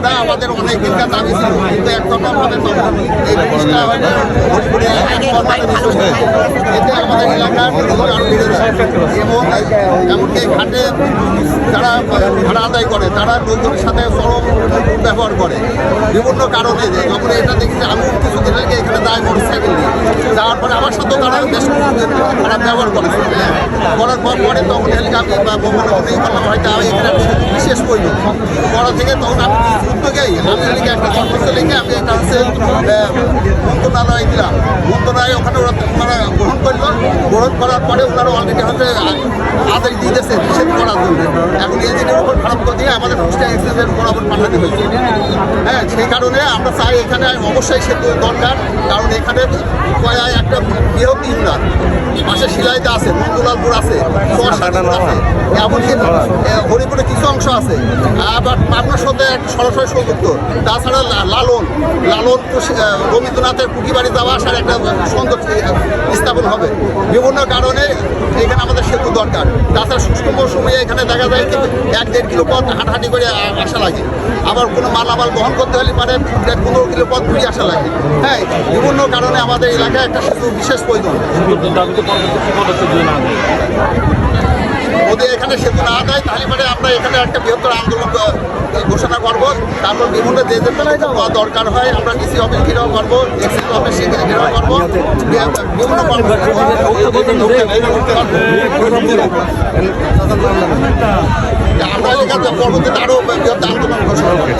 না, আমাদের অনেক দিনকার দাবি ছিল, কিন্তু একতরফাভাবে তো এই জিনিসটা হয়তো ভোজপুরে এতে আমাদের এলাকার লোকজন আরও বেড়ে যায় এবং এমনকি ঘাটে যারা ভাড়া আদায় করে তারা লোকজনের সাথে চরম ব্যবহার করে বিভিন্ন কারণে। যখন এটা দেখি যে আমি কিছুদিন আগে এখানে যাই মোটরসাইকেল নিয়ে যাওয়ার পরে আমার সাথেও তারা বেশ খারাপ ব্যবহার করেছে। করার পরে তখন এলাকা আমি বা মনেই করলাম হয়তো আমি এখানে বিশেষ করি পড়া থেকে তখন আমি উদ্যোগেই আমি লিখে একটা দরখাস্ত লিখে আমি একটা হচ্ছে মন্ত্রণালয় দিলাম। মন্ত্রণালয় ওখানে ওনারা গ্রহণ করলো, গ্রহণ করার পরে ওনারা অলরেডি হচ্ছে আদেশ দিয়ে দিয়েছে নিষেধ করার জন্য। এখন ইঞ্জিনের উপর খারাপ করে দিয়ে আমাদের কুষ্টিয়া এক্সপ্রেসের বরাবর পাঠাতে হয়েছে। হ্যাঁ, সেই কারণে আমরা চাই এখানে অবশ্যই সেতু দরকার, কারণ এখানে একটা বৃহৎ ইউনিয়ন পাশে শিলাইতে আছে, মঙ্গলালপুর আছে, এমনকি হরিপুরে কিছু অংশ আছে, আবার পাবনার সাথে একটা সরাসরি সংযুক্ত। তাছাড়া লালন রবীন্দ্রনাথের কুকিবাড়ি যাওয়া আসার একটা সংযোগ স্থাপন হবে। বিভিন্ন কারণে এখানে আমাদের সেতু দরকার। তাছাড়া শুষ্ক মৌসুমে এখানে দেখা যায় কিন্তু 1-1.5 কিলো পথ হাঁটাহাঁটি করে আসা লাগে, আবার কোনো মালামাল বহন করতে হলে মানে 15 কিলো পথ ঘুরে আসা লাগে। হ্যাঁ, বিভিন্ন কারণে আমাদের এলাকায় একটা সেতু বিশেষ প্রয়োজন। যদি এখানে সেতু না দেয় তাহলে মানে আমরা এখানে একটা বৃহত্তর আন্দোলন ঘোষণা করবো। তারপর বিভিন্ন যে দরকার হয় আমরা ডিসি অফিস ঘেরাও করবো, এক্সিস অফিস ঘেরাও করবো, বিভিন্ন আমরা এলাকার পরবর্তীতে আরও বৃহত্তর আন্দোলন ঘোষণা করবো।